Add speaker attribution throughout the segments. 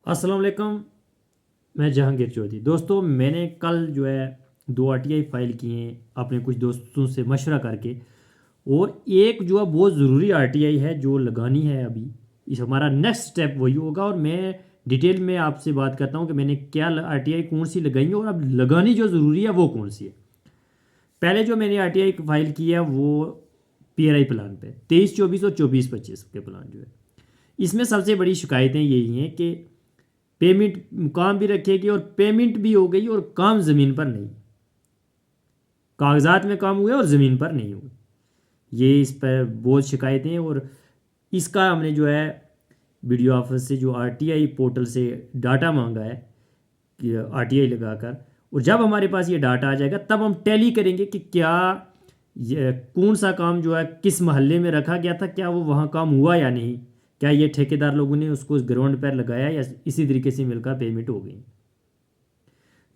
Speaker 1: अस्सलाम वालेकुम। मैं जहांगीर चौधरी। दोस्तों, मैंने कल जो है 2 आरटीआई फाइल किए हैं अपने कुछ दोस्तों से मशवरा करके। और एक जो है बहुत ज़रूरी आरटीआई है जो लगानी है अभी। इस हमारा नेक्स्ट स्टेप वही होगा और मैं डिटेल में आपसे बात करता हूँ कि मैंने क्या आरटीआई कौन सी लगाई है और अब लगानी जो ज़रूरी है वो कौन सी है। पहले जो मैंने आरटीआई फाइल की है वो पीआरआई प्लान पे 23-24 और 24-25 के प्लान जो है। इसमें सबसे बड़ी शिकायतें यही हैं कि पेमेंट काम भी रखेगी और पेमेंट भी हो गई और काम ज़मीन पर नहीं। कागजात में काम हुए और ज़मीन पर नहीं हुए। ये इस पर बहुत शिकायतें हैं। और इसका हमने जो है वीडियो ऑफिस से जो आरटीआई पोर्टल से डाटा मांगा है कि आरटीआई लगाकर। और जब हमारे पास ये डाटा आ जाएगा तब हम टैली करेंगे कि क्या ये कौन सा काम जो है किस मोहल्ले में रखा गया था, क्या वो वहाँ काम हुआ या नहीं, क्या ये ठेकेदार लोगों ने उसको ग्राउंड पर लगाया या इसी तरीके से मिलकर पेमेंट हो गई।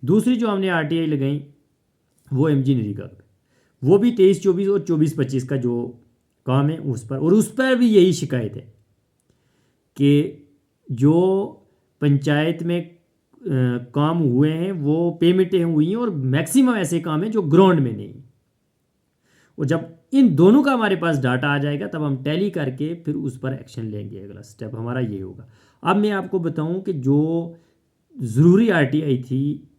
Speaker 1: दूसरी जो हमने आरटीआई लगाई वो एमजी नरेगा पे, वो भी 23-24 और 24-25 का जो काम है उस पर। और उस पर भी यही शिकायत है कि जो पंचायत में काम हुए हैं वो पेमेंटें हुई हैं और मैक्सिमम ऐसे काम हैं जो ग्राउंड में नहीं। और जब इन दोनों का हमारे पास डाटा आ जाएगा तब हम टैली करके फिर उस पर एक्शन लेंगे। अगला स्टेप हमारा ये होगा। अब मैं आपको बताऊं कि जो ज़रूरी आरटीआई थी,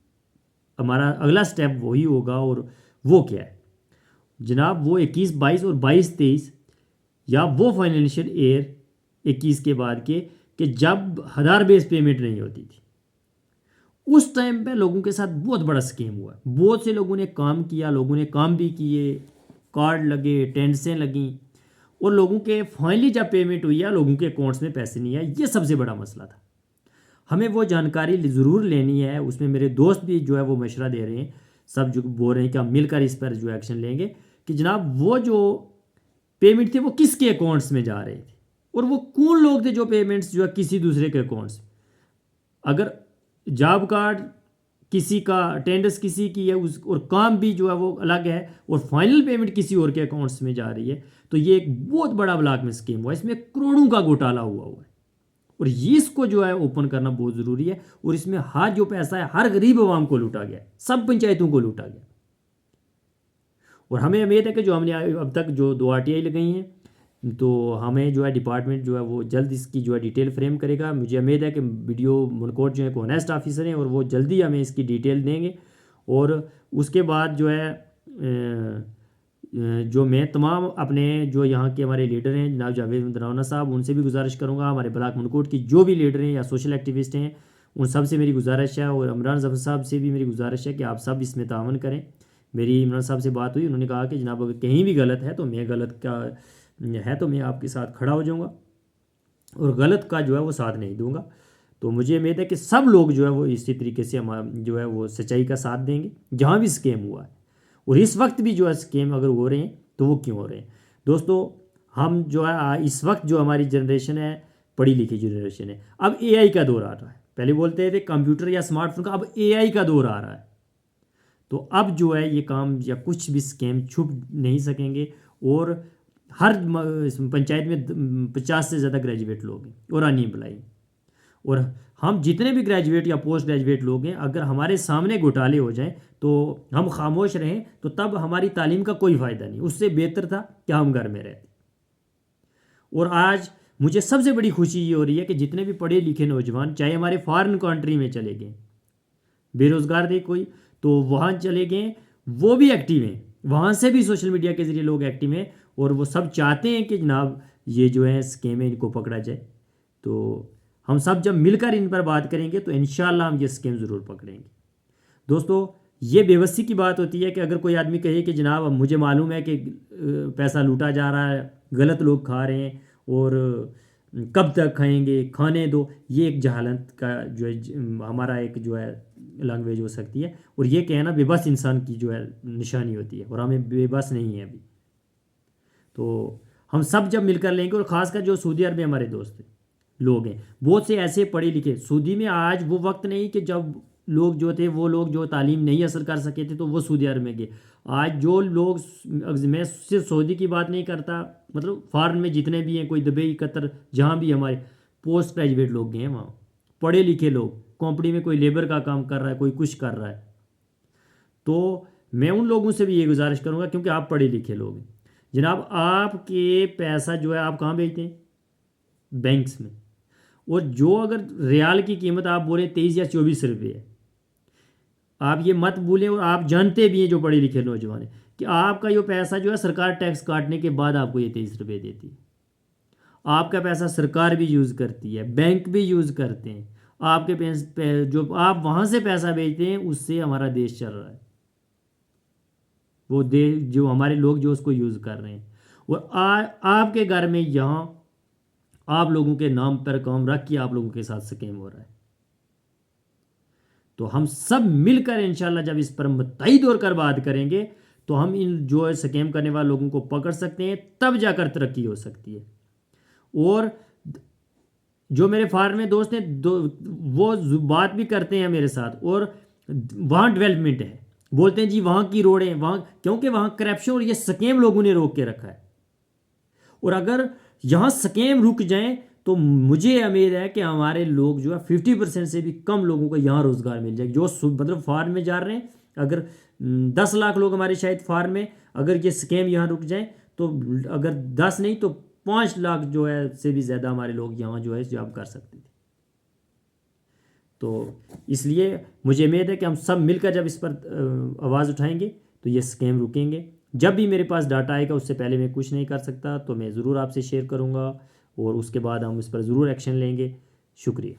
Speaker 1: हमारा अगला स्टेप वही होगा। और वो क्या है जनाब? वो 21-22 और 22-23 या वो फाइनेंशियल ईयर 21 के बाद के कि जब आधार बेस पेमेंट नहीं होती थी, उस टाइम पे लोगों के साथ बहुत बड़ा स्कीम हुआ। बहुत से लोगों ने काम किया, लोगों ने काम भी किए, कार्ड लगे, टेंसें लगी। और लोगों के फाइनली जब पेमेंट हुई या लोगों के अकाउंट्स में पैसे नहीं आए, ये सबसे बड़ा मसला था। हमें वो जानकारी ज़रूर लेनी है। उसमें मेरे दोस्त भी जो है वो मशवरा दे रहे हैं, सब जो बोल रहे हैं कि हम मिलकर इस पर जो एक्शन लेंगे कि जनाब वो जो पेमेंट थे वो किसके अकाउंट्स में जा रहे थे और वो कौन लोग थे जो पेमेंट्स जो है किसी दूसरे के अकाउंट्स। अगर जॉब कार्ड किसी का, अटेंडेंस किसी की है उस और काम भी जो है वो अलग है और फाइनल पेमेंट किसी और के अकाउंट्स में जा रही है, तो ये एक बहुत बड़ा ब्लॉक में स्कीम हुआ है। इसमें करोड़ों का घोटाला हुआ है और ये इसको जो है ओपन करना बहुत ज़रूरी है। और इसमें हर जो पैसा है हर गरीब आवाम को लूटा गया, सब पंचायतों को लूटा गया। और हमें उम्मीद है कि जो हमने अब तक जो 2 आरटीआई लगाई हैं, तो हमें जो है डिपार्टमेंट जो है वो जल्द इसकी जो है डिटेल फ्रेम करेगा। मुझे उम्मीद है कि वीडियो मनकोट जो है ऑनेस्ट ऑफिसर हैं और वो जल्दी हमें इसकी डिटेल देंगे। और उसके बाद जो है जो मैं तमाम अपने जो यहाँ के हमारे लीडर हैं जनाब जावेद राना साहब, उनसे भी गुजारिश करूँगा, हमारे ब्लॉक मनकोट की जो भी लीडर हैं या सोशल एक्टिविस्ट हैं उन सब से मेरी गुजारिश है। और इमरान जफर साहब से भी मेरी गुजारिश है कि आप सब इसमें तावन करें। मेरी इमरान साहब से बात हुई, उन्होंने कहा कि जनाब अगर कहीं भी गलत है तो मैं गलत का है तो मैं आपके साथ खड़ा हो जाऊँगा और गलत का जो है वो साथ नहीं दूंगा। तो मुझे उम्मीद है कि सब लोग जो है वो इसी तरीके से हम जो है वो सच्चाई का साथ देंगे जहाँ भी स्कैम हुआ है। और इस वक्त भी जो है स्कैम अगर हो रहे हैं तो वो क्यों हो रहे हैं। दोस्तों, हम जो है इस वक्त जो हमारी जनरेशन है पढ़ी लिखी जनरेशन है, अब एआई का दौर आ रहा है। पहले बोलते थे कंप्यूटर या स्मार्टफोन का, अब एआई का दौर आ रहा है। तो अब जो है ये काम या कुछ भी स्कैम छुप नहीं सकेंगे। और हर पंचायत में 50 से ज़्यादा ग्रेजुएट लोग हैं और अनएम्प्लॉय। और हम जितने भी ग्रेजुएट या पोस्ट ग्रेजुएट लोग हैं, अगर हमारे सामने घोटाले हो जाएं तो हम खामोश रहें तो तब हमारी तालीम का कोई फ़ायदा नहीं। उससे बेहतर था कि हम घर में रहते। और आज मुझे सबसे बड़ी खुशी ये हो रही है कि जितने भी पढ़े लिखे नौजवान, चाहे हमारे फॉरेन कंट्री में चले गए, बेरोज़गार थे कोई तो वहाँ चले गए, वो भी एक्टिव हैं। वहाँ से भी सोशल मीडिया के ज़रिए लोग एक्टिव हैं और वो सब चाहते हैं कि जनाब ये जो है स्कैम है इनको पकड़ा जाए। तो हम सब जब मिलकर इन पर बात करेंगे तो इंशाल्लाह हम ये स्कैम ज़रूर पकड़ेंगे। दोस्तों, ये बेबसी की बात होती है कि अगर कोई आदमी कहे कि जनाब अब मुझे मालूम है कि पैसा लूटा जा रहा है, गलत लोग खा रहे हैं और कब तक खाएंगे, खाने दो, ये एक जहालत का जो है हमारा एक जो है लैंग्वेज हो सकती है। और ये कहना बेबस इंसान की जो है निशानी होती है और हमें बेबस नहीं है अभी। तो हम सब जब मिलकर लेंगे, और ख़ासकर जो सऊदी अरब में हमारे दोस्त लोग हैं, बहुत से ऐसे पढ़े लिखे सऊदी में, आज वो वक्त नहीं कि जब लोग जो थे वो लोग जो तालीम नहीं हासिल कर सके थे तो वो सऊदी अरब में गए। आज जो लोग, मैं सिर्फ सऊदी की बात नहीं करता, मतलब फॉरेन में जितने भी हैं, कोई दुबई, कतर, जहाँ भी हमारे पोस्ट ग्रेजुएट लोग गए हैं वहाँ, पढ़े लिखे लोग, कंपनी में कोई लेबर का काम कर रहा है, कोई कुछ कर रहा है, तो मैं उन लोगों से भी ये गुजारिश करूँगा, क्योंकि आप पढ़े लिखे लोग हैं जनाब, आपके पैसा जो है आप कहाँ भेजते हैं? बैंक्स में। और जो अगर रियाल की कीमत आप बोले 23 या 24 रुपये है, आप ये मत भूलें, और आप जानते भी हैं जो पढ़े लिखे नौजवान हैं कि आपका ये पैसा जो है सरकार टैक्स काटने के बाद आपको ये 23 रुपये देती है। आपका पैसा सरकार भी यूज़ करती है, बैंक भी यूज़ करते हैं, आपके जो आप वहाँ से पैसा भेजते हैं उससे हमारा देश चल रहा है, वो देश जो हमारे लोग जो उसको यूज़ कर रहे हैं। और आपके घर में यहाँ आप लोगों के नाम पर काम रख के आप लोगों के साथ स्कैम हो रहा है। तो हम सब मिलकर इंशाल्लाह जब इस पर मुत्तहिद होकर बात करेंगे तो हम इन जो स्कैम करने वाले लोगों को पकड़ सकते हैं, तब जाकर तरक्की हो सकती है। और जो मेरे फॉरेन में दोस्त हैं वो बात भी करते हैं मेरे साथ, और वहाँ डेवलपमेंट है, बोलते हैं जी वहाँ की रोडें, वहाँ क्योंकि वहाँ करप्शन और ये स्कैम लोगों ने रोक के रखा है। और अगर यहाँ स्कैम रुक जाएं तो मुझे उम्मीद है कि हमारे लोग जो है 50% से भी कम लोगों को यहाँ रोज़गार मिल जाएगा, जो मतलब फॉरेन में जा रहे हैं। अगर 10 लाख लोग हमारे शायद फॉरेन में, अगर ये स्कैम यहाँ रुक जाए तो अगर 10 नहीं तो 5 लाख जो है से भी ज़्यादा हमारे लोग यहाँ जो है जॉब कर सकते थे। तो इसलिए मुझे उम्मीद है कि हम सब मिलकर जब इस पर आवाज़ उठाएंगे तो ये स्कैम रुकेंगे। जब भी मेरे पास डाटा आएगा उससे पहले मैं कुछ नहीं कर सकता, तो मैं ज़रूर आपसे शेयर करूँगा और उसके बाद हम इस पर ज़रूर एक्शन लेंगे। शुक्रिया।